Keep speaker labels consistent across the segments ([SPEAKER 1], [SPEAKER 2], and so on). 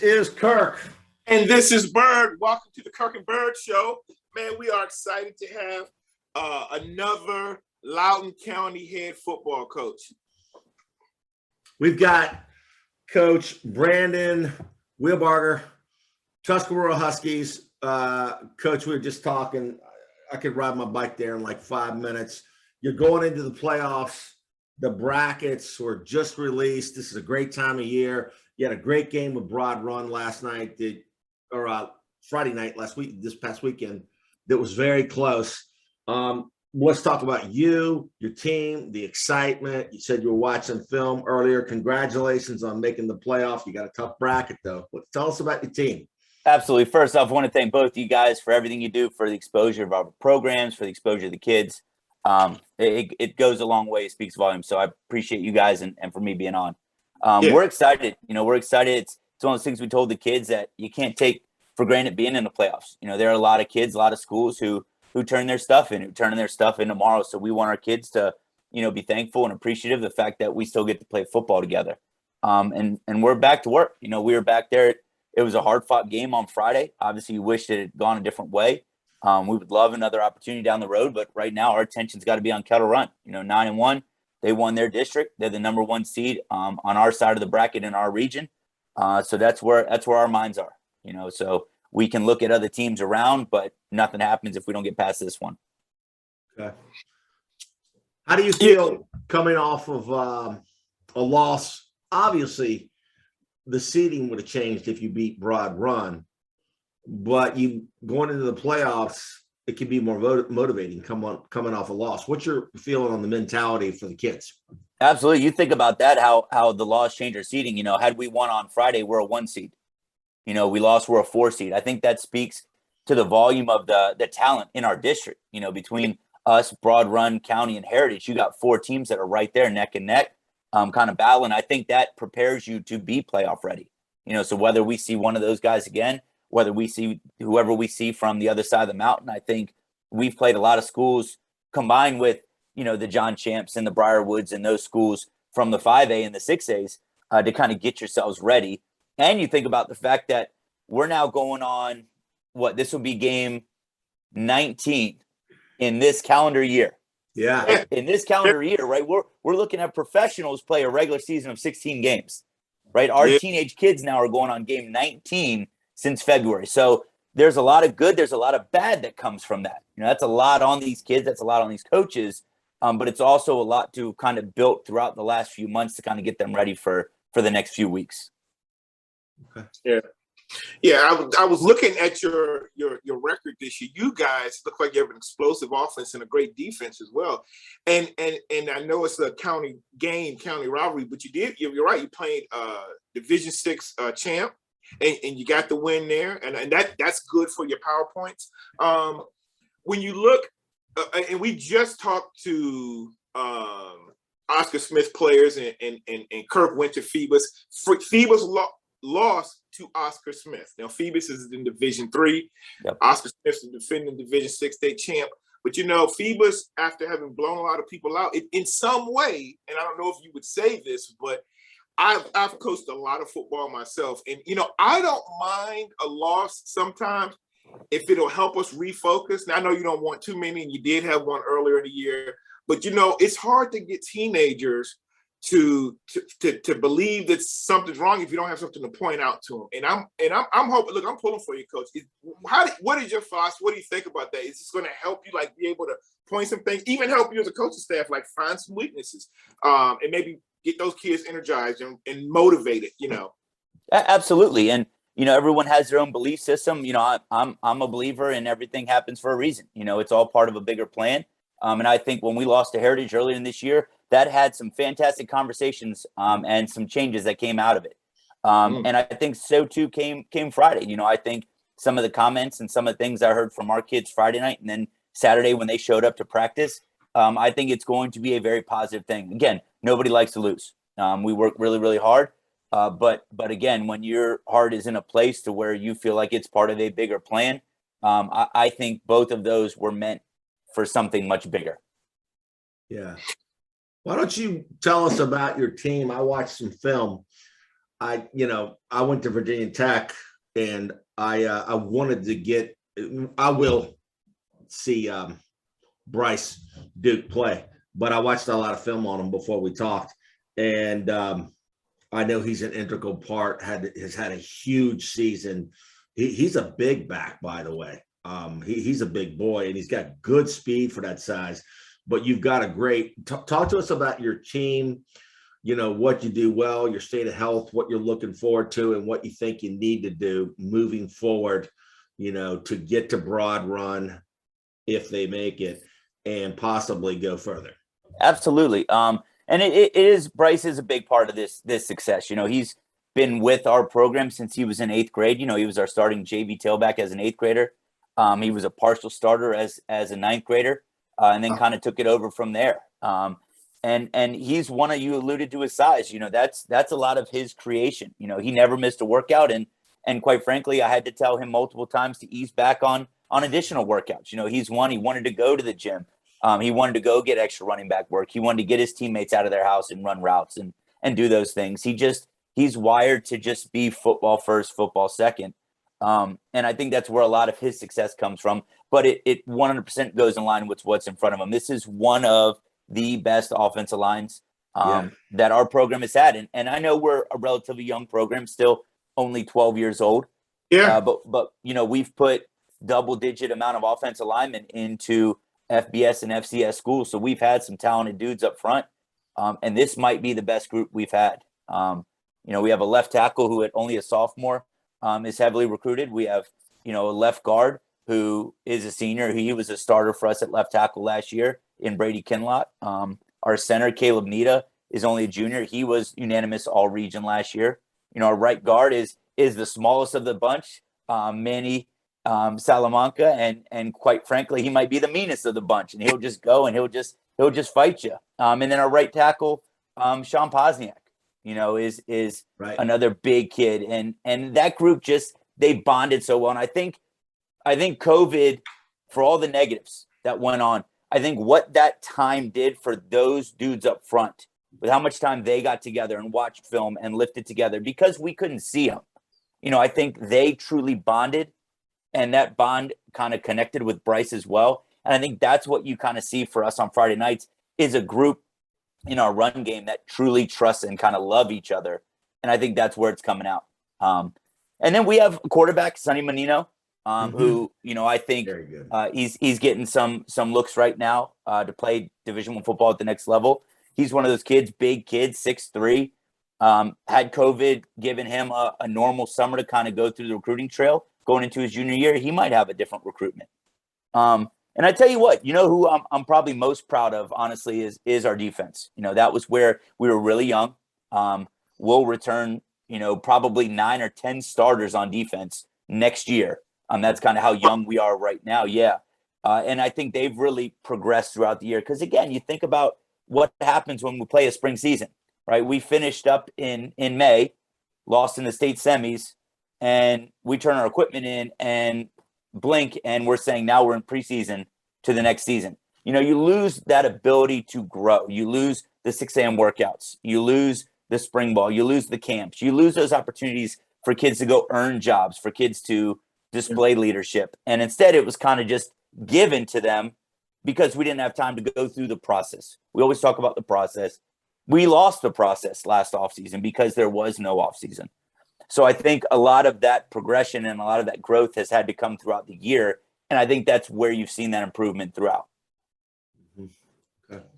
[SPEAKER 1] is Kirk.
[SPEAKER 2] And this is Byrd. Welcome to the Kirk and Byrd Show. Man, we are excited to have another Loudoun County head football coach.
[SPEAKER 1] We've got Coach Brandon Wheelbarger, Tuscarora Huskies. Coach, we were just talking. I could ride my bike there in like 5 minutes. You're going into the playoffs. The brackets were just released. This is a great time of year. You had a great game with Broad Run last night, Friday night this past weekend. That was very close. Let's talk about you, your team, the excitement. You said you were watching film earlier. Congratulations on making the playoff. You got a tough bracket, though. Tell us about your team.
[SPEAKER 3] Absolutely. First off, I want to thank both of you guys for everything you do, for the exposure of our programs, for the exposure of the kids. It goes a long way. It speaks volumes. So I appreciate you guys and for me being on. We're excited. We're excited. It's one of those things we told the kids that you can't take for granted being in the playoffs. There are a lot of kids, a lot of schools who turn their stuff in, tomorrow. So we want our kids to, be thankful and appreciative of the fact that we still get to play football together. And we're back to work. We were back there. It was a hard-fought game on Friday. Obviously, you wish it had gone a different way. We would love another opportunity down the road, but right now our attention's got to be on Kettle Run. 9-1, they won their district. They're the number one seed on our side of the bracket in our region. So that's where our minds are. So we can look at other teams around, but nothing happens if we don't get past this one.
[SPEAKER 1] Okay. How do you feel coming off of a loss? Obviously, the seeding would have changed if you beat Broad Run, but you going into the playoffs, it can be more motivating coming off a loss. What's your feeling on the mentality for the kids?
[SPEAKER 3] Absolutely. You think about that, how the loss changed our seeding. Had we won on Friday, we're a 1 seed. We lost, we're a 4 seed. I think that speaks to the volume of the talent in our district. Between us, Broad Run, County, and Heritage, you got 4 teams that are right there neck and neck, kind of battling. I think that prepares you to be playoff ready. So whether we see one of those guys again, whether we see whoever we see from the other side of the mountain, I think we've played a lot of schools combined with, the John Champs and the Briarwoods and those schools from the 5A and the 6As to kind of get yourselves ready. And you think about the fact that we're now going on this will be game 19 in this calendar year.
[SPEAKER 1] Yeah.
[SPEAKER 3] In this calendar year, right? We're looking at professionals play a regular season of 16 games, right? Our teenage kids now are going on game 19 since February. So there's a lot of good, there's a lot of bad that comes from that. That's a lot on these kids, that's a lot on these coaches. But it's also a lot to kind of built throughout the last few months to kind of get them ready for the next few weeks.
[SPEAKER 2] Okay. Yeah. I was looking at your record this year. You guys look like you have an explosive offense and a great defense as well. And I know it's a county game, county rivalry, but you're right. You played Division 6 champ, and you got the win there, and that's good for your PowerPoints. When you look, and we just talked to Oscar Smith players, and Kirk went to Phoebus. Phoebus lost to Oscar Smith. Now Phoebus is in Division 3. Yep. Oscar Smith's the defending Division 6 state champ. But Phoebus, after having blown a lot of people out, in some way, and I don't know if you would say this, but I've coached a lot of football myself, and I don't mind a loss sometimes if it'll help us refocus. Now I know you don't want too many, and you did have one earlier in the year, but it's hard to get teenagers to believe that something's wrong if you don't have something to point out to them. And I'm hoping. Look, I'm pulling for you, Coach. What is your thoughts? What do you think about that? Is this going to help you be able to point some things, even help you as a coaching staff, find some weaknesses, and maybe get those kids energized and motivated?
[SPEAKER 3] Absolutely. And everyone has their own belief system. I'm a believer in everything happens for a reason. It's all part of a bigger plan. And I think when we lost to Heritage earlier in this year, that had some fantastic conversations and some changes that came out of it. And I think so too came Friday. I think some of the comments and some of the things I heard from our kids Friday night and then Saturday when they showed up to practice, I think it's going to be a very positive thing. Again, nobody likes to lose. We work really, really hard. But again, when your heart is in a place to where you feel like it's part of a bigger plan, I think both of those were meant for something much bigger.
[SPEAKER 1] Yeah. Why don't you tell us about your team? I watched some film. I went to Virginia Tech, and I wanted to get. I will see Bryce Duke play, but I watched a lot of film on him before we talked, and I know he's an integral part. Has had a huge season. He's a big back, by the way. He's a big boy, and he's got good speed for that size. But you've got a great. Talk to us about your team. What you do well, your state of health, what you're looking forward to, and what you think you need to do moving forward. To get to Broad Run if they make it, and possibly go further.
[SPEAKER 3] Absolutely. And it is, Bryce is a big part of this success. He's been with our program since he was in 8th grade. He was our starting JV tailback as an 8th grader. He was a partial starter as a 9th grader, and then kind of took it over from there. And he's one of, you alluded to his size. That's a lot of his creation. He never missed a workout, and quite frankly, I had to tell him multiple times to ease back on additional workouts. He wanted to go to the gym. He wanted to go get extra running back work. He wanted to get his teammates out of their house and run routes and do those things. He's wired to just be football first, football second. And I think that's where a lot of his success comes from. But it 100% goes in line with what's in front of him. This is one of the best offensive lines that our program has had. And I know we're a relatively young program, still only 12 years old.
[SPEAKER 2] Yeah.
[SPEAKER 3] But we've put double-digit amount of offensive linemen into FBS and FCS schools. So we've had some talented dudes up front. And this might be the best group we've had. We have a left tackle who at only a sophomore is heavily recruited. We have, a left guard who is a senior. He was a starter for us at left tackle last year in Brady Kinlott. Our center, Caleb Nita, is only a junior. He was unanimous all-region last year. Our right guard is the smallest of the bunch, Manny Salamanca, and quite frankly, he might be the meanest of the bunch, and he'll just go and he'll just fight you. And then our right tackle, Sean Posniak, is right. Another big kid, and that group they bonded so well. And I think COVID, for all the negatives that went on, I think what that time did for those dudes up front, with how much time they got together and watched film and lifted together, because we couldn't see them. I think they truly bonded, and that bond kind of connected with Bryce as well. And I think that's what you kind of see for us on Friday nights is a group in our run game that truly trusts and kind of love each other. And I think that's where it's coming out. And then we have a quarterback, Sonny Menino, who, I think he's getting some looks right now to play Division I football at the next level. He's one of those kids, big kid, 6'3", had COVID given him a normal summer to kind of go through the recruiting trail going into his junior year. He might have a different recruitment. And I tell you what, who I'm probably most proud of, honestly, is our defense. That was where we were really young. We'll return, probably 9 or 10 starters on defense next year. That's kind of how young we are right now. Yeah. And I think they've really progressed throughout the year. Because, again, you think about what happens when we play a spring season, right? We finished up in May, lost in the state semis, and we turn our equipment in and blink, and we're saying now we're in preseason to the next season. You lose that ability to grow. You lose the 6 a.m. workouts. You lose the spring ball. You lose the camps. You lose those opportunities for kids to go earn jobs, for kids to display leadership. And instead, it was kind of just given to them because we didn't have time to go through the process. We always talk about the process. We lost the process last offseason because there was no offseason. So I think a lot of that progression and a lot of that growth has had to come throughout the year. And I think that's where you've seen that improvement throughout.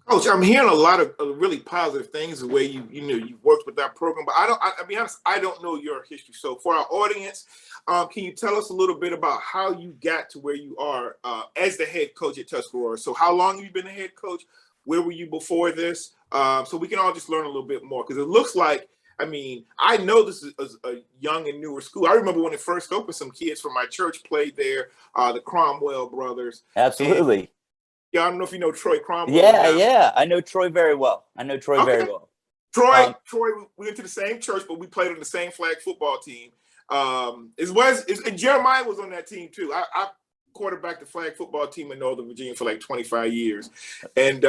[SPEAKER 2] Coach, I'm hearing a lot of really positive things the way you've worked with that program, but I'll be honest, I don't know your history. So for our audience, can you tell us a little bit about how you got to where you are as the head coach at Tuscarora? So how long have you been the head coach? Where were you before this? So we can all just learn a little bit more, because it looks like, I know this is a young and newer school. I remember when it first opened, some kids from my church played there, the Cromwell brothers.
[SPEAKER 3] Absolutely.
[SPEAKER 2] Yeah, I don't know if you know Troy Cromwell.
[SPEAKER 3] Yeah. I know Troy very well. Very well.
[SPEAKER 2] Troy, we went to the same church, but we played on the same flag football team. And Jeremiah was on that team too. I quarterbacked the flag football team in Northern Virginia for like 25 years. And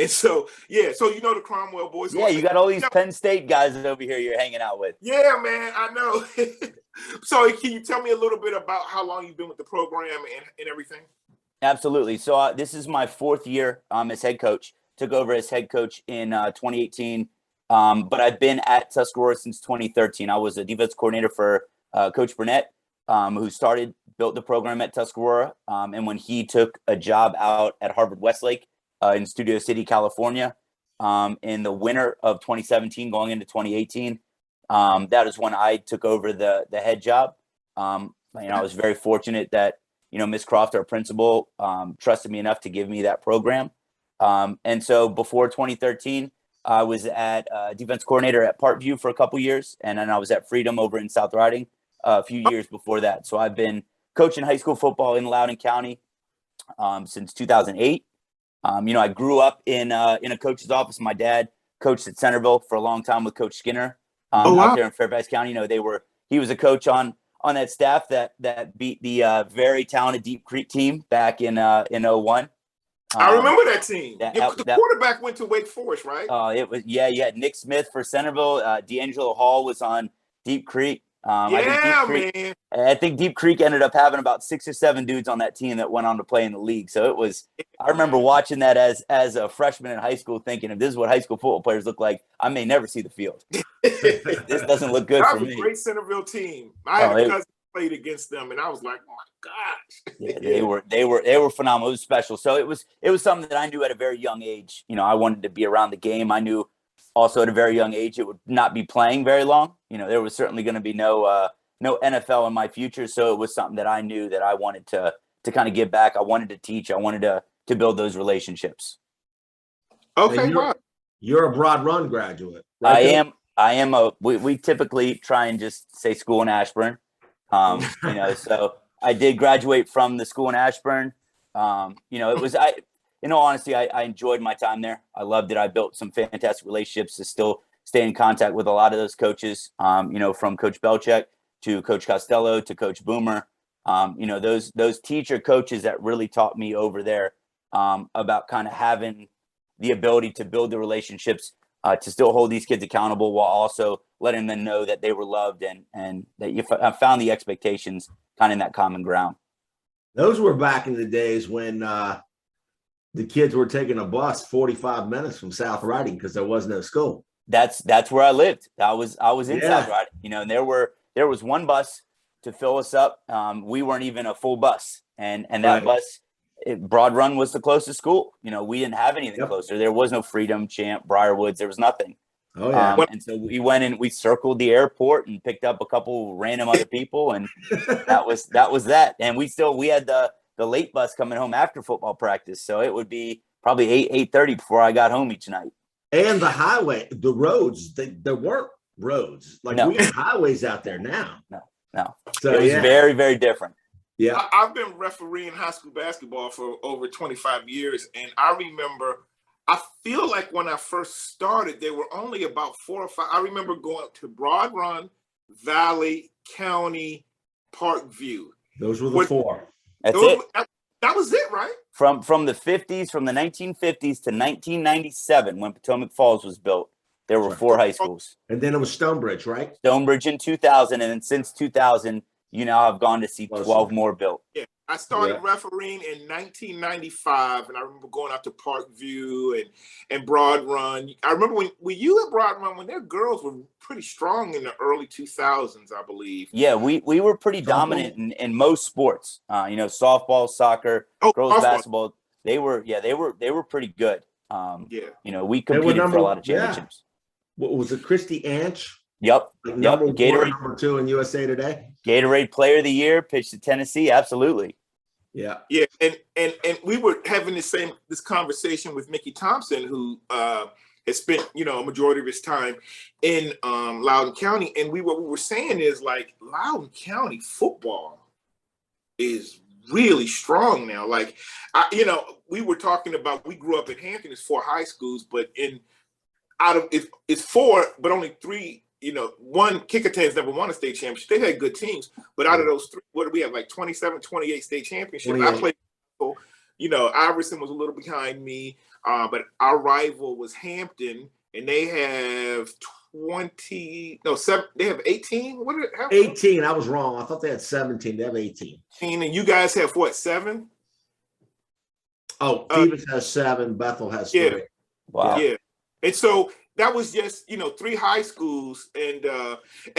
[SPEAKER 2] so, yeah, so you know the Cromwell boys.
[SPEAKER 3] Yeah, you got all these Penn State guys over here you're hanging out with.
[SPEAKER 2] Yeah, man, I know. So can you tell me a little bit about how long you've been with the program and everything?
[SPEAKER 3] Absolutely. So this is my 4th year as head coach. Took over as head coach in 2018, but I've been at Tuscarora since 2013. I was a defense coordinator for Coach Burnett, who built the program at Tuscarora. And when he took a job out at Harvard Westlake in Studio City, California, in the winter of 2017, going into 2018, that is when I took over the head job. I was very fortunate that Miss Croft, our principal, trusted me enough to give me that program. And so before 2013, I was at defense coordinator at Parkview for a couple years, and then I was at Freedom over in South Riding a few years before that. So I've been coaching high school football in Loudoun County since 2008. I grew up in a coach's office. My dad coached at Centerville for a long time with Coach Skinner out there in Fairfax County. He was a coach on that staff that beat the very talented Deep Creek team back in 01.
[SPEAKER 2] I remember that team. The quarterback went to Wake Forest, right?
[SPEAKER 3] It was you had Nick Smith for Centerville. D'Angelo Hall was on Deep Creek. I think Deep Creek ended up having about 6 or 7 dudes on that team that went on to play in the league. So I remember watching that as a freshman in high school, thinking, if this is what high school football players look like, I may never see the field. This doesn't look good for me.
[SPEAKER 2] That was a great Centerville team. I had a cousin played against them, and I was like, oh my gosh.
[SPEAKER 3] Yeah, they were phenomenal. It was special. So it was something that I knew at a very young age. I wanted to be around the game. I knew also at a very young age it would not be playing very long. There was certainly going to be no NFL in my future. So it was something that I knew that I wanted to kind of give back. I wanted to teach. I wanted to build those relationships.
[SPEAKER 2] Okay,
[SPEAKER 1] you're a Broad Run graduate, right?
[SPEAKER 3] I am we typically try and just say school in Ashburn. So I did graduate from the school in Ashburn. In all honesty, I enjoyed my time there. I loved it. I built some fantastic relationships to still stay in contact with a lot of those coaches, from Coach Belichick to Coach Costello to Coach Boomer. Those teacher coaches that really taught me over there about kind of having the ability to build the relationships, to still hold these kids accountable while also letting them know that they were loved and that you found the expectations kind of in that common ground.
[SPEAKER 1] Those were back in the days when the kids were taking a bus 45 minutes from South Riding because there was no school.
[SPEAKER 3] That's where I lived. I was in South Riding, and there was one bus to fill us up. We weren't even a full bus, and that bus, Broad Run was the closest school. We didn't have anything closer. There was no Freedom, Champ, Briarwoods. There was nothing.
[SPEAKER 1] Oh yeah.
[SPEAKER 3] And so we went and we circled the airport and picked up a couple random other people, and that was that. And we had the late bus coming home after football practice, so it would be probably 8:30 before I got home each night.
[SPEAKER 1] And the highway, the roads, there weren't roads. We have highways out there now.
[SPEAKER 3] No.
[SPEAKER 1] So
[SPEAKER 3] it was very, very different.
[SPEAKER 1] Yeah.
[SPEAKER 2] I've been refereeing high school basketball for over 25 years. And I remember, I feel like when I first started, there were only about 4 or 5. I remember going to Broad Run, Valley, County, Parkview.
[SPEAKER 1] Those were the 4.
[SPEAKER 3] That's it.
[SPEAKER 2] That was it, right?
[SPEAKER 3] From the 50s, from the 1950s to 1997, when Potomac Falls was built, there were 4 high schools.
[SPEAKER 1] And then it was Stonebridge, right?
[SPEAKER 3] Stonebridge in 2000, and then since 2000, I've gone to see 12 more built.
[SPEAKER 2] Yeah, I started refereeing in 1995, and I remember going out to Parkview and Broad Run. I remember when you at Broad Run, when their girls were pretty strong in the early 2000s, I believe.
[SPEAKER 3] Yeah, we were pretty dominant in most sports. Softball, soccer, girls basketball. They were pretty good. We competed for a lot of championships.
[SPEAKER 1] What was it, Christy Anch?
[SPEAKER 3] Yep.
[SPEAKER 1] Gatorade number 2 in USA Today.
[SPEAKER 3] Gatorade Player of the Year, pitched to Tennessee. Absolutely.
[SPEAKER 1] Yeah.
[SPEAKER 2] Yeah. And we were having this conversation with Mickey Thompson, who has spent, a majority of his time in Loudoun County. And what we were saying is Loudoun County football is really strong now. We were talking about, we grew up in Hampton, it's 4 high schools, but it's 4, but only 3 Kickinton's never won a state championship. They had good teams, but out of those three, what do we have? Like 27, 28 state championships.
[SPEAKER 1] 28.
[SPEAKER 2] I played, Iverson was a little behind me, but our rival was Hampton, and they have 7. They have 18. What did it have?
[SPEAKER 1] 18. I was wrong. I thought they had 17. They have 18.
[SPEAKER 2] And you guys have what, 7?
[SPEAKER 1] Oh, Phoebus has 7. Bethel has 3.
[SPEAKER 3] Wow.
[SPEAKER 2] Yeah. And so that was just, 3 high schools. And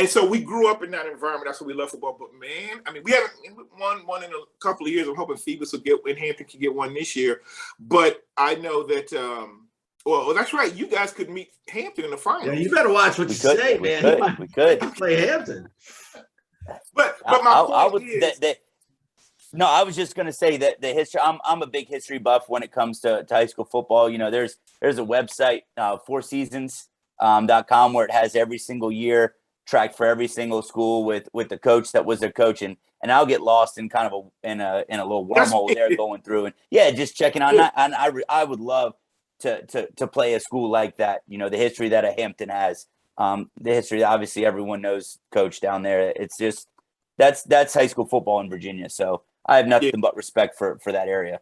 [SPEAKER 2] so we grew up in that environment. That's what we love football. But man, I mean, we haven't won one in a couple of years. I'm hoping Phoebus will get, and Hampton can get one this year. But I know that, well, that's right. You guys could meet Hampton in the final.
[SPEAKER 1] Yeah, you better watch what you say, man.
[SPEAKER 3] We could
[SPEAKER 1] play Hampton.
[SPEAKER 2] But my point is,
[SPEAKER 3] no, I was just going to say that the history. I'm a big history buff when it comes to high school football. There's a website, 4seasons.com, where it has every single year tracked for every single school with the coach that was their coach, and I'll get lost in kind of in a little wormhole there going through, and just checking on that. And I would love to play a school like that. The history that a Hampton has, the history that obviously everyone knows coach down there. It's just that's high school football in Virginia. So I have nothing but respect for that area.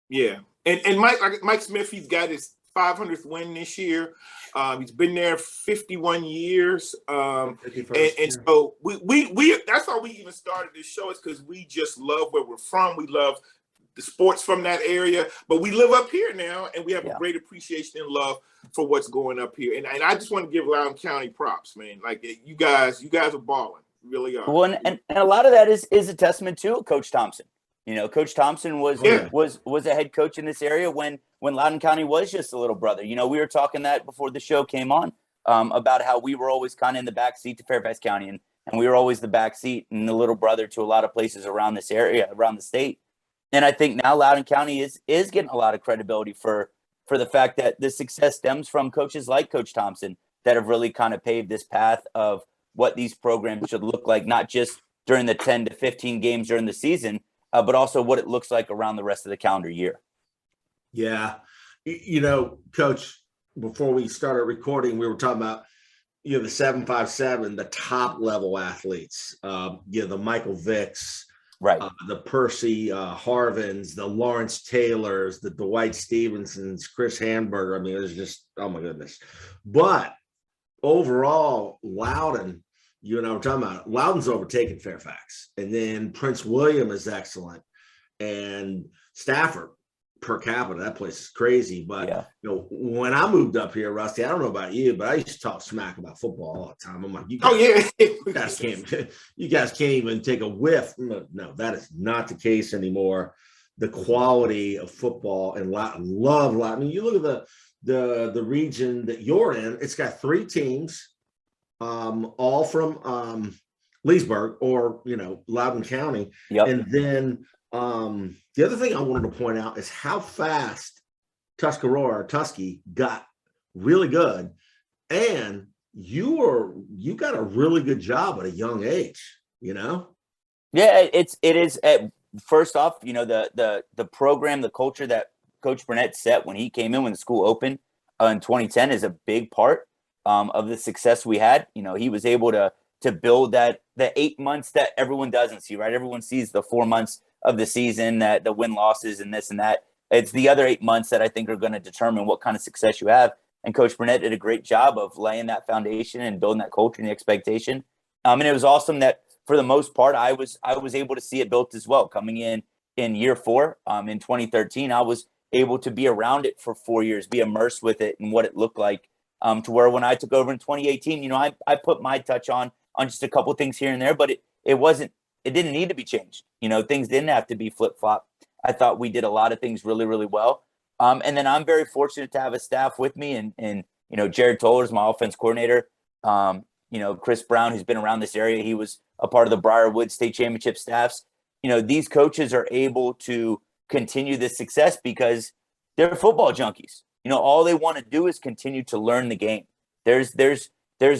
[SPEAKER 2] Yeah. And Mike Smith, he's got his 500th win this year. He's been there 51 years. So we that's why we even started this show, is because we just love where we're from. We love the sports from that area, but we live up here now, and we have a great appreciation and love for what's going up here. And I just want to give Loudoun County props, man. Like, you guys are balling. Really are.
[SPEAKER 3] Well, and a lot of that is a testament to Coach Thompson. Coach Thompson was a head coach in this area when Loudoun County was just a little brother. We were talking that before the show came on, about how we were always kind of in the back seat to Fairfax County, and we were always the back seat and the little brother to a lot of places around this area, around the state. And I think now Loudoun County is getting a lot of credibility for the fact that the success stems from coaches like Coach Thompson that have really kind of paved this path of what these programs should look like, not just during the 10 to 15 games during the season, but also what it looks like around the rest of the calendar year. Yeah.
[SPEAKER 1] Coach, before we started recording, we were talking about, the 757, the top level athletes, the Michael Vicks,
[SPEAKER 3] right?
[SPEAKER 1] The Percy Harvins, the Lawrence Taylors, the Dwight Stevensons, Chris Hamburger. I mean, it was just, oh my goodness. But overall, Loudoun, we're talking about, Loudoun's overtaken Fairfax, and then Prince William is excellent, and Stafford per capita, that place is crazy. But when I moved up here, Rusty, I don't know about you, but I used to talk smack about football all the time. I'm like, you guys can't even take a whiff. No, that is not the case anymore. The quality of football and love. I mean, you look at the region that you're in, it's got 3 teams, all from Leesburg or Loudoun County. And then the other thing I wanted to point out is how fast Tuscarora got really good, and you got a really good job at a young age.
[SPEAKER 3] Yeah, it is. First off, the program, the culture that Coach Burnett set when he came in, when the school opened in 2010, is a big part of the success we had. He was able to build the 8 months that everyone doesn't see, right? Everyone sees the 4 months of the season, that the win losses and this and that. It's the other 8 months that I think are going to determine what kind of success you have. And Coach Burnett did a great job of laying that foundation and building that culture and the expectation. And it was awesome that for the most part, I was able to see it built as well. Coming in year 4, in 2013, I was able to be around it for 4 years, be immersed with it and what it looked like, to where when I took over in 2018, I put my touch on just a couple things here and there, but it didn't need to be changed. Things didn't have to be flip-flop. I thought we did a lot of things really, really well. And then I'm very fortunate to have a staff with me, and Jared Toller is my offense coordinator. Chris Brown, who's been around this area, he was a part of the Briarwood State Championship staffs. These coaches are able to continue this success because they're football junkies. All they want to do is continue to learn the game. There's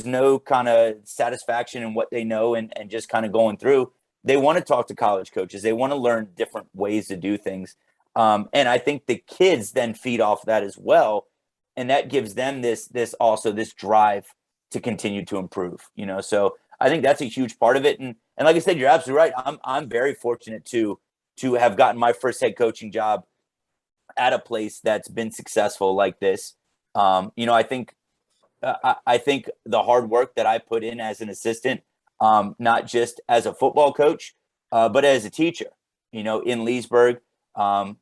[SPEAKER 3] no kind of satisfaction in what they know and just kind of going through. They want to talk to college coaches. They want to learn different ways to do things. And I think the kids then feed off that as well. And that gives them this drive to continue to improve, so I think that's a huge part of it. And like I said, you're absolutely right. I'm very fortunate to have gotten my first head coaching job at a place that's been successful like this. I think the hard work that I put in as an assistant, not just as a football coach, but as a teacher, in Leesburg, not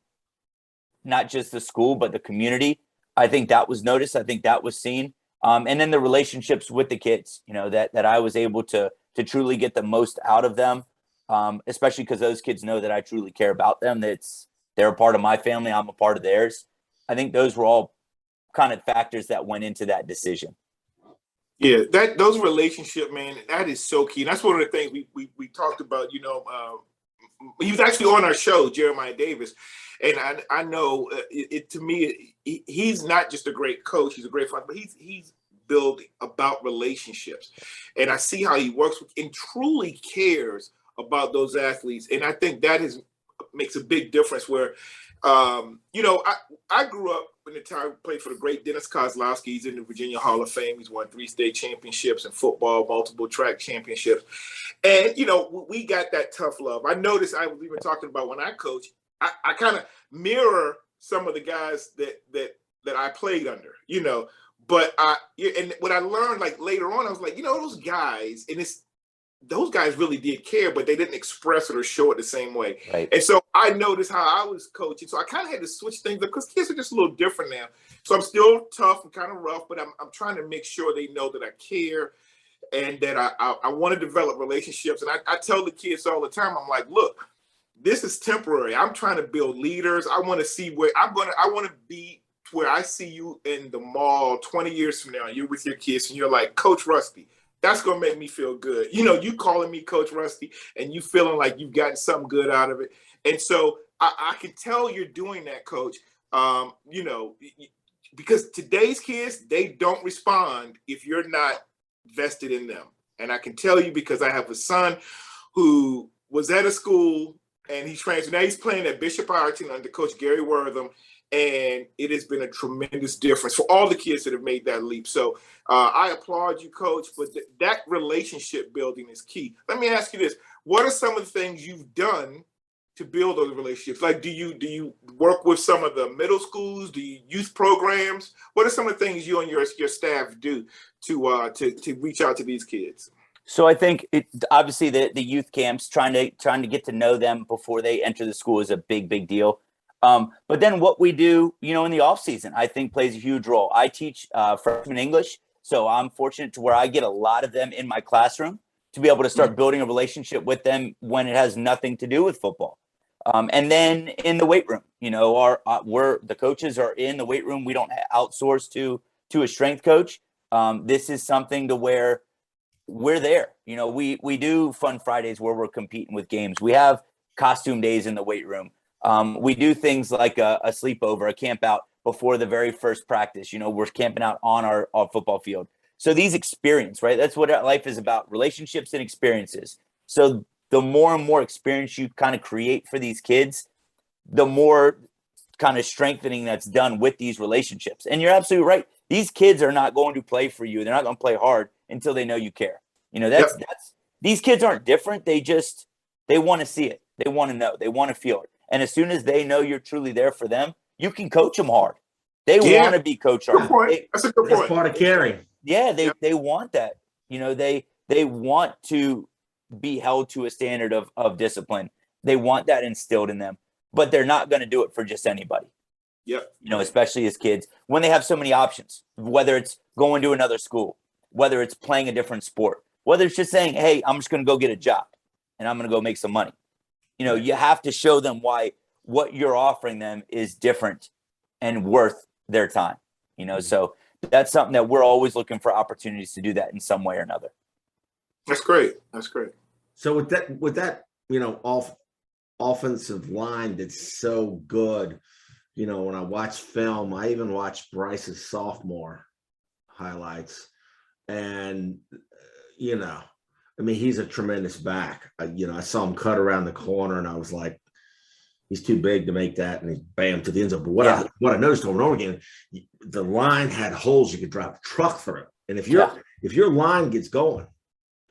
[SPEAKER 3] just the school, but the community. I think that was noticed. I think that was seen. And then the relationships with the kids, that I was able to truly get the most out of them, especially because those kids know that I truly care about them. They're a part of my family. I'm a part of theirs. I think those were all kind of factors that went into that decision.
[SPEAKER 2] Yeah, those relationship, man, that is so key. And that's one of the things we talked about. He was actually on our show, Jeremiah Davis, and I know to me, he's not just a great coach; he's a great father, but he's building about relationships, and I see how he works with and truly cares about those athletes, and I think that makes a big difference. Where, I grew up in the time played for the great Dennis Kozlowski. He's in the Virginia Hall of Fame. He's won 3 state championships in football, multiple track championships. And, we got that tough love. I noticed, I was even talking about when I coach, I kind of mirror some of the guys that I played under, but and what I learned like later on, I was like, those guys, and those guys really did care, but they didn't express it or show it the same way.
[SPEAKER 3] Right.
[SPEAKER 2] And so I noticed how I was coaching. So I kind of had to switch things up because kids are just a little different now. So I'm still tough and kind of rough, but I'm trying to make sure they know that I care and that I want to develop relationships. And I tell the kids all the time, I'm like, look, this is temporary. I'm trying to build leaders. I want to see where I want to be where I see you in the mall 20 years from now. You're with your kids and you're like, Coach Rusty. That's going to make me feel good. You calling me Coach Rusty and you feeling like you've gotten something good out of it. And so I can tell you're doing that, Coach, because today's kids, they don't respond if you're not vested in them. And I can tell you because I have a son who was at a school and he's transferred. Now he's playing at Bishop Ireton under Coach Gary Wortham. And it has been a tremendous difference for all the kids that have made that leap. So I applaud you, Coach, but that relationship building is key. Let me ask you this. What are some of the things you've done to build those relationships? Like, do you work with some of the middle schools? Do you youth programs? What are some of the things you and your staff do to reach out to these kids?
[SPEAKER 3] So I think obviously the youth camps, trying to get to know them before they enter the school is a big deal. But then what we do, in the off season, I think plays a huge role. I teach freshman English, so I'm fortunate to where I get a lot of them in my classroom to be able to start building a relationship with them when it has nothing to do with football. And then in the weight room, the coaches are in the weight room. We don't outsource to a strength coach. This is something to where we're there. We do fun Fridays where we're competing with games. We have costume days in the weight room. We do things like a sleepover, a camp out before the very first practice. We're camping out on our football field. So these experience, right? That's what life is about, relationships and experiences. So the more and more experience you kind of create for these kids, the more kind of strengthening that's done with these relationships. And you're absolutely right. These kids are not going to play for you. They're not going to play hard until they know you care. That's these kids aren't different. They want to see it. They want to know. They want to feel it. And as soon as they know you're truly there for them, you can coach them hard. They want to be coached hard.
[SPEAKER 2] That's a good point.
[SPEAKER 1] That's part of caring.
[SPEAKER 3] Yeah, they want that. They want to be held to a standard of discipline. They want that instilled in them, but they're not going to do it for just anybody.
[SPEAKER 2] Yeah.
[SPEAKER 3] Especially as kids, when they have so many options, whether it's going to another school, whether it's playing a different sport, whether it's just saying, hey, I'm just going to go get a job and I'm going to go make some money. You have to show them why what you're offering them is different and worth their time. So that's something that we're always looking for opportunities to do that in some way or another.
[SPEAKER 2] That's great. That's great.
[SPEAKER 1] So with that, offensive line that's so good, when I watch film, I even watch Bryce's sophomore highlights, and he's a tremendous back. I saw him cut around the corner, and I was like, he's too big to make that, and he bam to the end zone. But what I noticed over and over again, the line had holes you could drive a truck through. And if if your line gets going,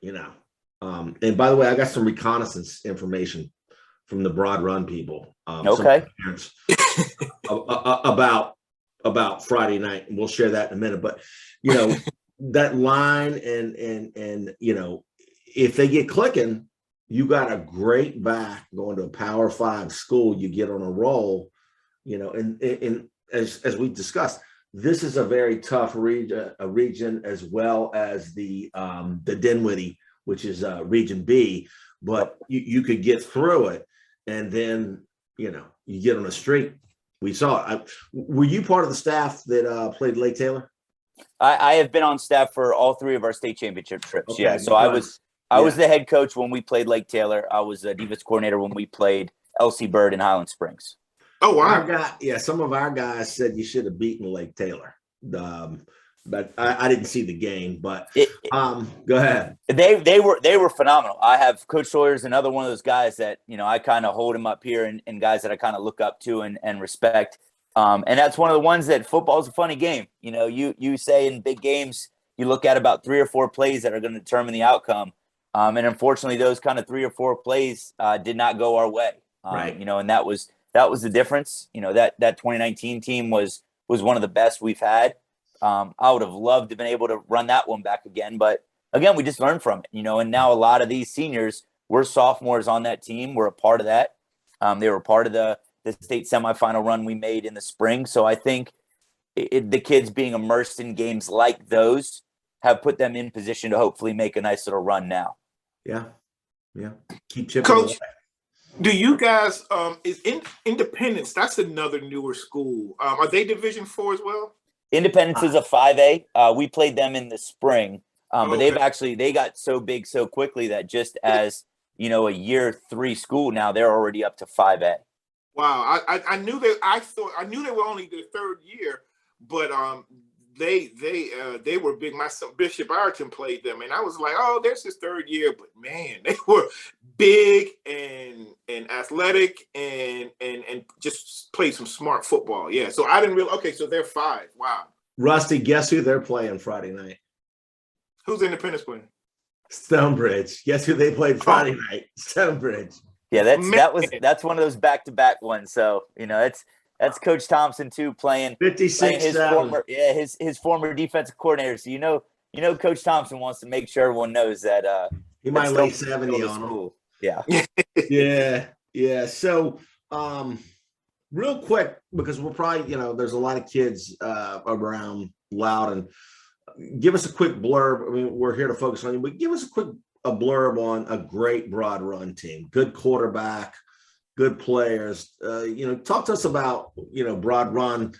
[SPEAKER 1] and by the way, I got some reconnaissance information from the Broad Run people.
[SPEAKER 3] Okay.
[SPEAKER 1] Some about Friday night, and we'll share that in a minute. But that line and if they get clicking, you got a great back going to a Power 5 school. You get on a roll, and as we discussed, this is a very tough region, as well as the Dinwiddie, which is Region B. But you could get through it, and then you get on a streak. We saw it. Were you part of the staff that played Lake Taylor?
[SPEAKER 3] I have been on staff for all 3 of our state championship trips.
[SPEAKER 1] Okay,
[SPEAKER 3] yeah. So I was the head coach when we played Lake Taylor. I was a defense coordinator when we played LC Byrd in Highland Springs.
[SPEAKER 2] Oh, wow.
[SPEAKER 1] Some of our guys said you should have beaten Lake Taylor. But I didn't see the game, but go ahead.
[SPEAKER 3] They were phenomenal. I have Coach Sawyer's another one of those guys that, I kind of hold him up here and guys that I kind of look up to and respect. And that's one of the ones that football is a funny game. You say in big games, you look at about 3 or 4 plays that are going to determine the outcome. And unfortunately, those kind of 3 or 4 plays did not go our way.
[SPEAKER 1] Right.
[SPEAKER 3] And that was the difference. That 2019 team was one of the best we've had. I would have loved to have been able to run that one back again. But again, we just learned from it, and now a lot of these seniors, we're sophomores on that team. We're a part of that. They were part of the state semifinal run we made in the spring. So I think the kids being immersed in games like those have put them in position to hopefully make a nice little run now.
[SPEAKER 1] Yeah. Keep chipping
[SPEAKER 2] Coach,
[SPEAKER 1] away.
[SPEAKER 2] Do you guys is Independence? That's another newer school. Are they Division 4 as well?
[SPEAKER 3] Independence is a 5A. We played them in the spring, but
[SPEAKER 2] Okay.
[SPEAKER 3] they got so big so quickly that just as a year 3 school now, they're already up to 5A.
[SPEAKER 2] Wow, I knew they were only their 3rd year, but they were big. My son Bishop Ireton played them, and I was like, oh, there's his 3rd year, but man, they were big and athletic and just played some smart football. Yeah, so I didn't really. Okay, so they're 5. Wow.
[SPEAKER 1] Rusty, guess who they're playing Friday night?
[SPEAKER 2] Who's Independence playing?
[SPEAKER 1] Stonebridge. Guess who they played Friday night? Stonebridge.
[SPEAKER 3] Yeah, that's one of those back-to-back ones. So that's Coach Thompson too playing
[SPEAKER 1] 56
[SPEAKER 3] his former defensive coordinator. So Coach Thompson wants to make sure everyone knows that
[SPEAKER 1] he might lay 70 on them.
[SPEAKER 3] Yeah.
[SPEAKER 1] Yeah. So real quick, because we'll probably there's a lot of kids around Loudoun. Give us a quick blurb. I mean, we're here to focus on you, but give us a blurb on a great Broad Run team. Good quarterback, good players. Talk to us about Broad Run.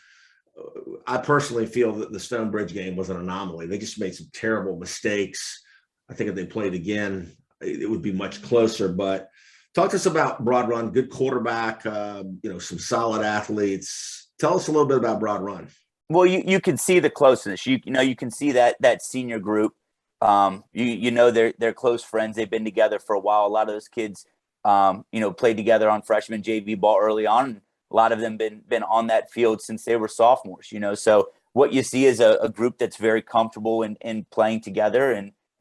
[SPEAKER 1] I personally feel that the Stonebridge game was an anomaly. They just made some terrible mistakes. I think if they played again, it would be much closer. But talk to us about Broad Run. Good quarterback. Some solid athletes. Tell us a little bit about Broad Run.
[SPEAKER 3] Well, you can see the closeness. You can see that senior group. They're close friends. They've been together for a while. A lot of those kids, played together on freshman JV ball early on. A lot of them been on that field since they were sophomores. So what you see is a group that's very comfortable in playing together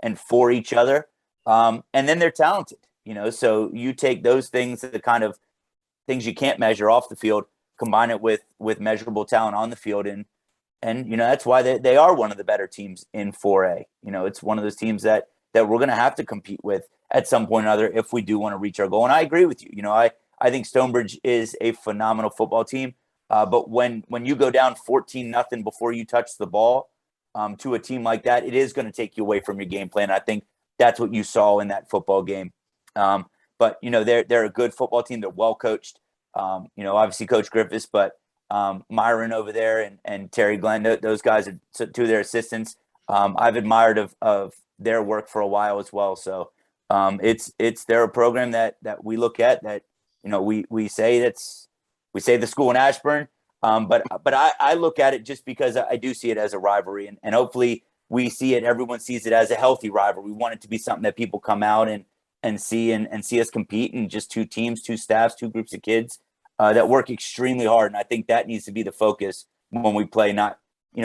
[SPEAKER 3] and for each other. And then they're talented. So you take those things, the kind of things you can't measure off the field, combine it with measurable talent on the field, and that's why they are one of the better teams in 4A. It's one of those teams that we're going to have to compete with at some point or other if we do want to reach our goal. And I agree with you. I think Stonebridge is a phenomenal football team. But when you go down 14-0 before you touch the ball to a team like that, it is going to take you away from your game plan. I think that's what you saw in that football game. But they're a good football team. They're well coached. Obviously Coach Griffiths, but Myron over there and Terry Glenn, those guys are 2 of their assistants. I've admired of their work for a while as well. So they're a program that we look at that, we say the school in Ashburn. But I look at it just because I do see it as a rivalry, and hopefully we see it. Everyone sees it as a healthy rivalry. We want it to be something that people come out and see us compete, and just 2 teams, 2 staffs, 2 groups of kids that work extremely hard. And I think that needs to be the focus when we play, not,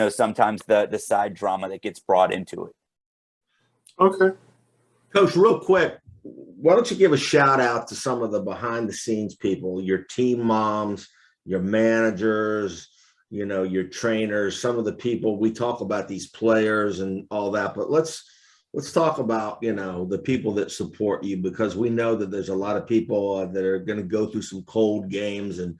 [SPEAKER 3] sometimes the side drama that gets brought into it.
[SPEAKER 2] Okay.
[SPEAKER 1] Coach, real quick, why don't you give a shout out to some of the behind the scenes people, your team moms, your managers, your trainers, some of the people. We talk about these players and all that, but let's talk about, the people that support you, because we know that there's a lot of people that are going to go through some cold games, and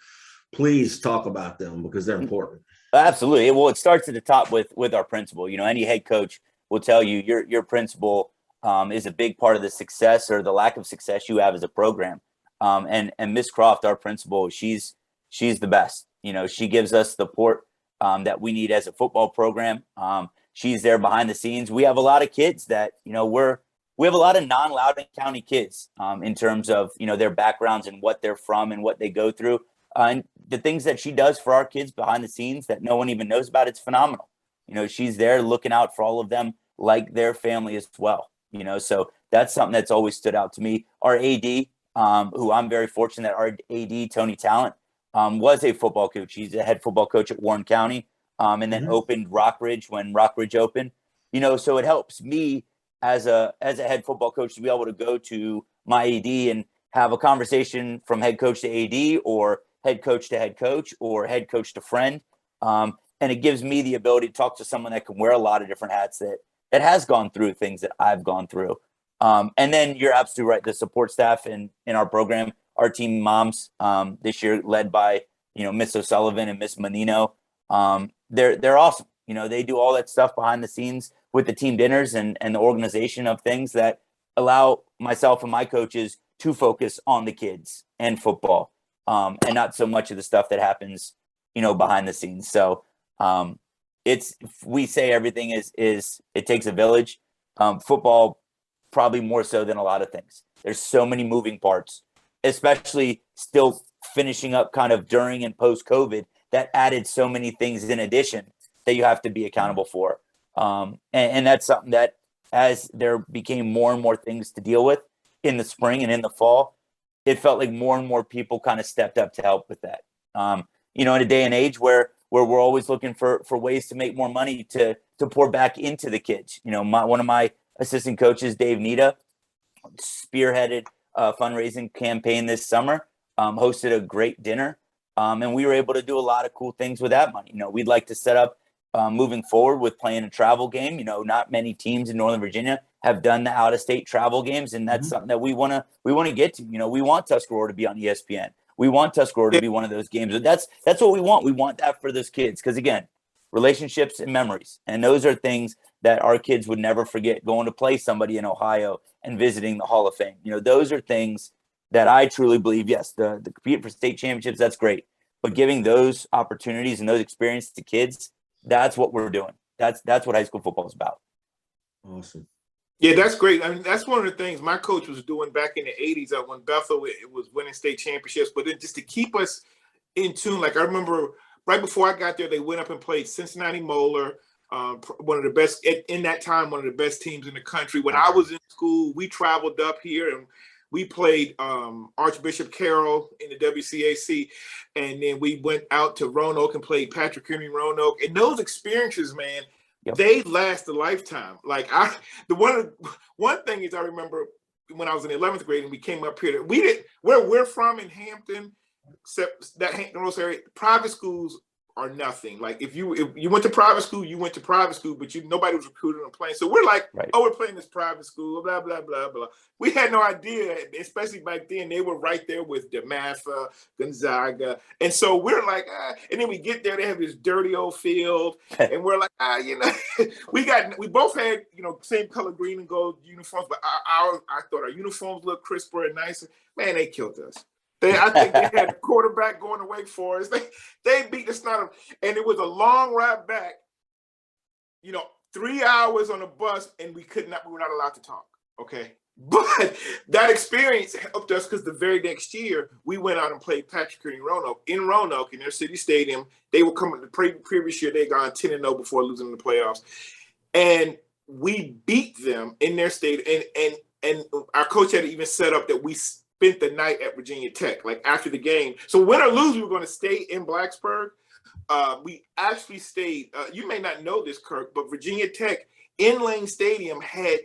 [SPEAKER 1] please talk about them because they're important.
[SPEAKER 3] Absolutely. Well, it starts at the top with our principal. Any head coach will tell you your principal is a big part of the success or the lack of success you have as a program. And Miss Croft, our principal, she's the best. She gives us the support that we need as a football program. She's there behind the scenes. We have a lot of kids that we have a lot of non-Loudoun County kids in terms of their backgrounds and what they're from and what they go through. And the things that she does for our kids behind the scenes that no one even knows about, it's phenomenal. She's there looking out for all of them like their family as well. So that's something that's always stood out to me. Our AD, who I'm very fortunate, our AD, Tony Talent, was a football coach. He's a head football coach at Warren County, and then opened Rockridge when Rockridge opened. So it helps me as a head football coach to be able to go to my AD and have a conversation from head coach to AD, or head coach to head coach, or head coach to friend. And it gives me the ability to talk to someone that can wear a lot of different hats that has gone through things that I've gone through. And then you're absolutely right. The support staff in our program, our team moms, this year led by, Miss O'Sullivan and Miss Menino. They're awesome. They do all that stuff behind the scenes with the team dinners and the organization of things that allow myself and my coaches to focus on the kids and football. And not so much of the stuff that happens, behind the scenes. So we say everything is it takes a village. Football, probably more so than a lot of things. There's so many moving parts, especially still finishing up kind of during and post COVID, that added so many things in addition that you have to be accountable for. And that's something that as there became more and more things to deal with in the spring and in the fall, it felt like more and more people kind of stepped up to help with that. In a day and age where we're always looking for ways to make more money to pour back into the kids. One of my assistant coaches, Dave Nita, spearheaded a fundraising campaign this summer, hosted a great dinner, and we were able to do a lot of cool things with that money. We'd like to set up moving forward with playing a travel game. Not many teams in Northern Virginia have done the out-of-state travel games, and that's something that we want to get to. We want Tuscarora to be on ESPN. We want Tuscarora to be one of those games. That's what we want. We want that for those kids because, again, relationships and memories, and those are things that our kids would never forget. Going to play somebody in Ohio and visiting the Hall of Fame. Those are things that I truly believe. Yes, the compete for state championships, that's great, but giving those opportunities and those experiences to kids, that's what we're doing. That's what high school football is about.
[SPEAKER 1] Awesome.
[SPEAKER 2] Yeah, that's great. I mean, that's one of the things my coach was doing back in the 80s when Bethel it was winning state championships. But then just to keep us in tune, like I remember right before I got there, they went up and played Cincinnati Moeller, one of the best in that time, one of the best teams in the country. When I was in school, we traveled up here and we played Archbishop Carroll in the WCAC, and then we went out to Roanoke and played Patrick Henry Roanoke. And those experiences, man, they last a lifetime. Like one thing is I remember when I was in the 11th grade and we came up here, where we're from in Hampton, except that Hampton Roads area, private schools are nothing. Like if you went to private school, you went to private school, but nobody was recruiting or playing. So we're like, oh, we're playing this private school, blah, blah, blah, blah. We had no idea, especially back then, they were right there with DeMatha, Gonzaga. And so we're like, and then we get there, they have this dirty old field. And we're like, we both had, same color green and gold uniforms, but I thought our uniforms looked crisper and nicer. Man, they killed us. I think they had a quarterback going to Wake Forest. They beat the snot of, and it was a long ride back, 3 hours on a bus, and we were not allowed to talk. Okay. But that experience helped us because the very next year we went out and played Patrick Henry Roanoke in their city stadium. They were coming the previous year, they gone 10-0 before losing in the playoffs. And we beat them in their stadium. And our coach had even set up that we spent the night at Virginia Tech, like after the game. So win or lose, we were going to stay in Blacksburg. We actually stayed, you may not know this, Kirk, but Virginia Tech in Lane Stadium had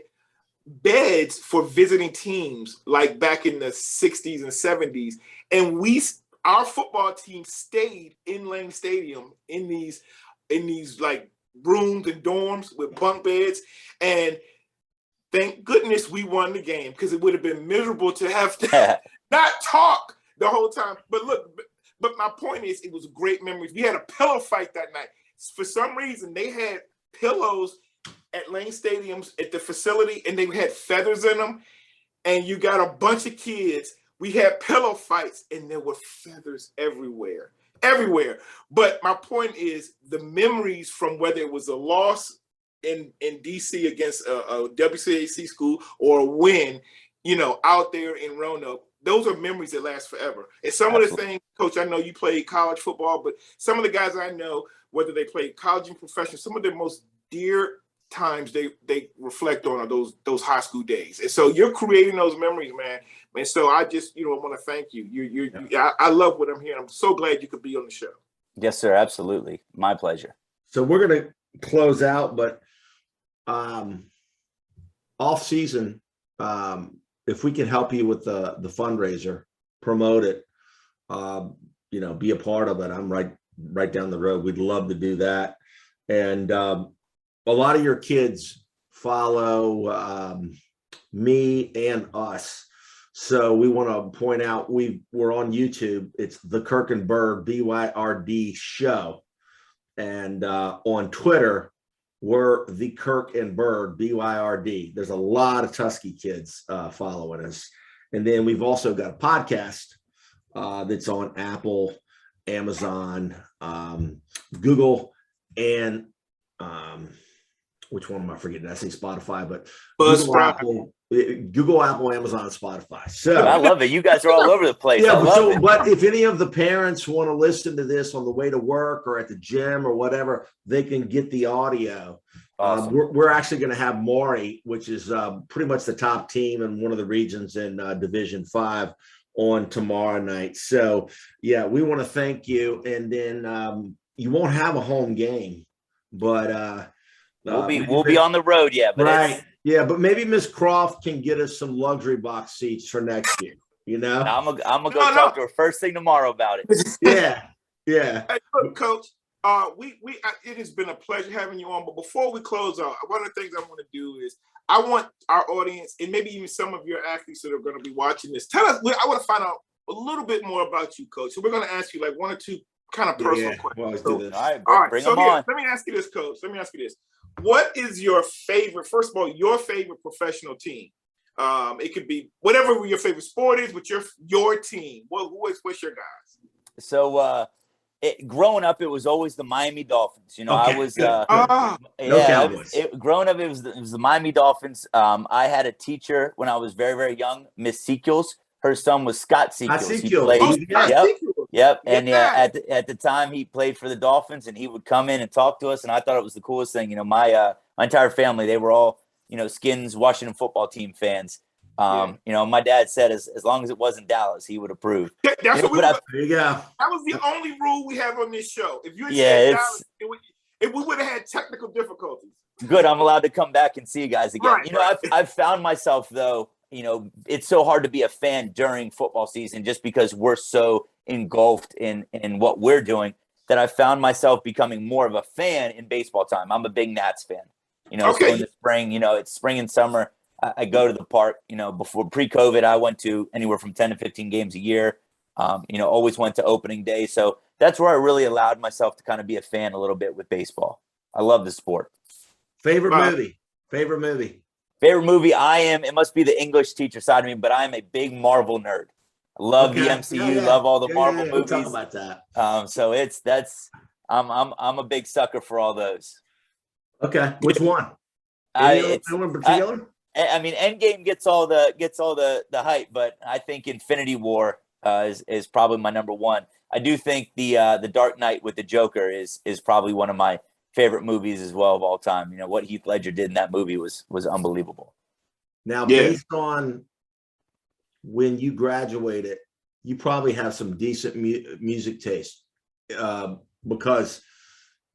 [SPEAKER 2] beds for visiting teams, like back in the 60s and 70s. And our football team stayed in Lane Stadium in these like rooms and dorms with bunk beds. And thank goodness we won the game, because it would have been miserable to have to not talk the whole time. But look, but my point is, it was great memories. We had a pillow fight that night. For some reason, they had pillows at Lane Stadiums at the facility, and they had feathers in them. And you got a bunch of kids. We had pillow fights, and there were feathers everywhere. But my point is, the memories from whether it was a loss in DC against a WCAC school or a win, out there in Roanoke, those are memories that last forever. And some of the things, Coach, I know you played college football, but some of the guys I know, whether they played college and professional, some of their most dear times they reflect on are those high school days. And so you're creating those memories, man. And so I just, want to thank you. I love what I'm hearing. I'm so glad you could be on the show.
[SPEAKER 3] Yes, sir. Absolutely. My pleasure.
[SPEAKER 1] So we're going to close out, but off season, if we can help you with the fundraiser, promote it, be a part of it. I'm right down the road. We'd love to do that. And a lot of your kids follow me and us. So we want to point out we're on YouTube. It's the Kirk and Byrd BYRD show. And on Twitter, we're the Kirk and Byrd BYRD. There's a lot of Tusky kids following us. And then we've also got a podcast that's on Apple, Amazon, Google, and which one am I forgetting? I say Spotify, but Google, Apple, Amazon, Spotify. So
[SPEAKER 3] I love it. You guys are all over the place.
[SPEAKER 1] Yeah,
[SPEAKER 3] I love it.
[SPEAKER 1] But if any of the parents want to listen to this on the way to work or at the gym or whatever, they can get the audio.
[SPEAKER 3] Awesome.
[SPEAKER 1] We're actually going to have Maury, which is pretty much the top team in one of the regions in Division 5, on tomorrow night. So yeah, we want to thank you. And then you won't have a home game, but
[SPEAKER 3] we'll be on the road. Yeah, but
[SPEAKER 1] right. Yeah, but maybe Miss Croft can get us some luxury box seats for next year. I'm
[SPEAKER 3] gonna go talk to her first thing tomorrow about it.
[SPEAKER 1] Yeah.
[SPEAKER 2] Hey, look, Coach. It has been a pleasure having you on. But before we close out, one of the things I want to do is I want our audience, and maybe even some of your athletes that are going to be watching this, tell us. I want to find out a little bit more about you, Coach. So we're going to ask you like one or two kind of personal questions.
[SPEAKER 1] Do this.
[SPEAKER 3] All right, bring them on.
[SPEAKER 2] Let me ask you this, Coach. What is your favorite? First of all, your favorite professional team? It could be whatever your favorite sport is, but your team. What's your guys?
[SPEAKER 3] So growing up, it was always the Miami Dolphins.
[SPEAKER 1] Okay.
[SPEAKER 3] I was growing up, it was the Miami Dolphins. I had a teacher when I was very, very young, Miss Sequels. Her son was Scott Sequels. He played. Yep. And at the time he played for the Dolphins, and he would come in and talk to us, and I thought it was the coolest thing. My entire family, they were all Skins Washington football team fans. My dad said as long as it wasn't Dallas, he would approve.
[SPEAKER 2] That's what
[SPEAKER 1] there you go.
[SPEAKER 2] That was the only rule we have on this show. If you had said Dallas, we would have had technical difficulties.
[SPEAKER 3] Good. I'm allowed to come back and see you guys again.
[SPEAKER 2] Right.
[SPEAKER 3] I've found myself though. It's so hard to be a fan during football season just because we're so engulfed in what we're doing that I found myself becoming more of a fan in baseball time. I'm a big Nats fan. So in the spring, it's spring and summer. I go to the park. Before pre-COVID, I went to anywhere from 10 to 15 games a year. Always went to opening day. So that's where I really allowed myself to kind of be a fan a little bit with baseball. I love the sport.
[SPEAKER 1] Favorite movie?
[SPEAKER 3] It must be the English teacher side of me, but I'm a big Marvel nerd. I love the MCU, love all the Marvel movies.
[SPEAKER 1] We'll talk about that.
[SPEAKER 3] So I'm a big sucker for all those.
[SPEAKER 1] Okay. Which one? Anyone in particular?
[SPEAKER 3] I mean, Endgame gets all the hype, but I think Infinity War is probably my number one. I do think the Dark Knight with the Joker is probably one of my favorite movies as well of all time. What Heath Ledger did in that movie was unbelievable.
[SPEAKER 1] Now, based on when you graduated, you probably have some decent music taste because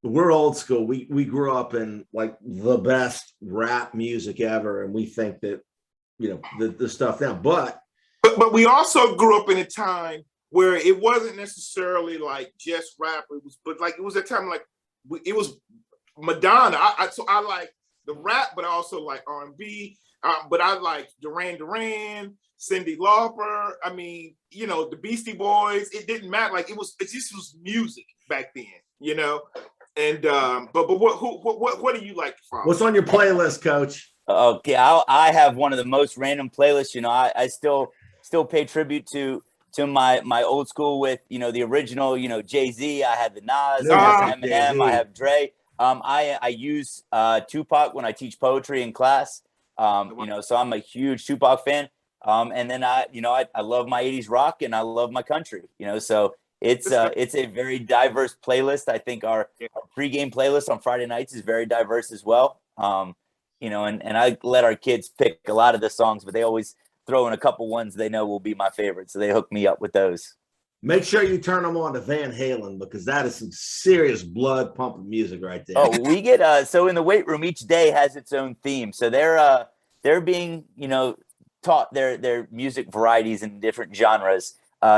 [SPEAKER 1] we're old school. We grew up in like the best rap music ever, and we think that, you know, the stuff now. But
[SPEAKER 2] we also grew up in a time where it wasn't necessarily like just rap. It was a time like it was Madonna. So I like the rap, but I also like R&B. But I like Duran Duran, Cyndi Lauper. I mean, you know, the Beastie Boys. It didn't matter. Like it just was music back then, you know. And but what do you like to follow?
[SPEAKER 1] what's on your playlist, Coach?
[SPEAKER 3] Okay, I have one of the most random playlists. You know, I still pay tribute to my old school with, you know, the original, you know, Jay-Z. I had the Nas, I have Eminem,
[SPEAKER 1] Jay-Z.
[SPEAKER 3] I have Dre. I use Tupac when I teach poetry in class. You know, so I'm a huge Tupac fan. And then I love my 80s rock and I love my country, you know, so it's a very diverse playlist. I think our pregame playlist on Friday nights is very diverse as well. You know, and I let our kids pick a lot of the songs, but they always throw in a couple ones they know will be my favorite. So they hook me up with those.
[SPEAKER 1] Make sure you turn them on to Van Halen, because that is some serious blood pumping music right there.
[SPEAKER 3] Oh, we get so in the weight room, each day has its own theme. So they're being, you know, taught their music varieties in different genres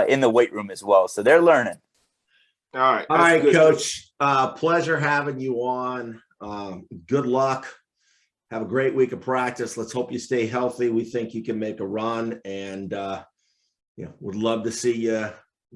[SPEAKER 3] in the weight room as well. So they're learning.
[SPEAKER 2] All
[SPEAKER 1] right,
[SPEAKER 2] good.
[SPEAKER 1] Coach. Pleasure having you on. Good luck. Have a great week of practice. Let's hope you stay healthy. We think you can make a run, and you know, would love to see you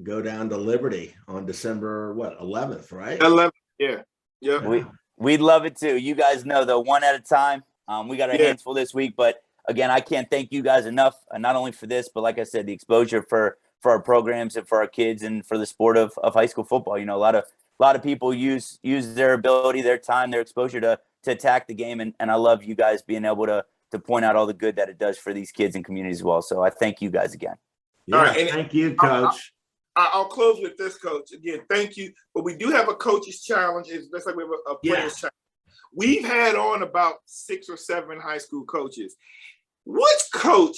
[SPEAKER 1] go down to Liberty on December 11th, right?
[SPEAKER 2] 11th, yeah.
[SPEAKER 3] We'd love it too. You guys know, though, one at a time. We got our hands full this week, but again, I can't thank you guys enough, not only for this, but like I said, the exposure for our programs and for our kids and for the sport of high school football. You know, a lot of people use their ability, their time, their exposure to attack the game, and I love you guys being able to point out all the good that it does for these kids and communities as well. So I thank you guys again.
[SPEAKER 1] Yeah, all right, thank you, Coach.
[SPEAKER 2] I'll close with this, Coach. Again, thank you. But we do have a coach's challenge. It's just like we have a player's challenge. We've had on about 6 or 7 high school coaches. Which coach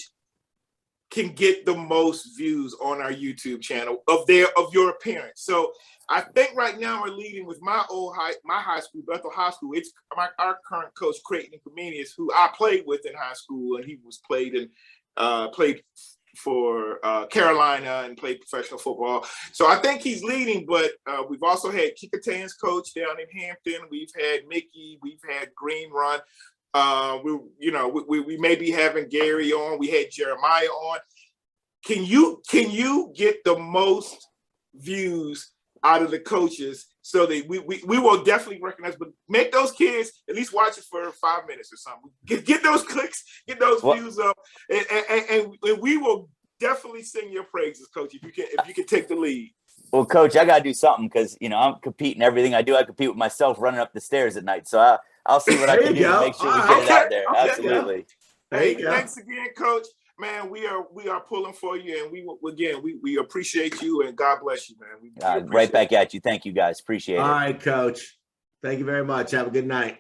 [SPEAKER 2] can get the most views on our YouTube channel of your appearance? So I think right now we're leading with my high school, Bethel High School. It's our current coach, Creighton Comenius, who I played with in high school, and he was played for Carolina and played professional football. So I think he's leading, but we've also had Kikatan's coach down in Hampton. We've had Mickey. We've had Green Run. We may be having Gary on. We had Jeremiah on. Can you get the most views out of the coaches so that we will definitely recognize, but make those kids at least watch it for 5 minutes or something. Get those clicks, get those views up, and we will definitely sing your praises, Coach, if you can take the lead.
[SPEAKER 3] Well, Coach, I got to do something because, you know, I'm competing everything I do. I compete with myself running up the stairs at night. So I'll see what I can do to make sure we get it out there. Absolutely.
[SPEAKER 2] Thanks again, Coach. Man, we are pulling for you, and we appreciate you, and God bless you, man.
[SPEAKER 3] Right back at you. Thank you, guys. Appreciate it.
[SPEAKER 1] All right, Coach. Thank you very much. Have a good night.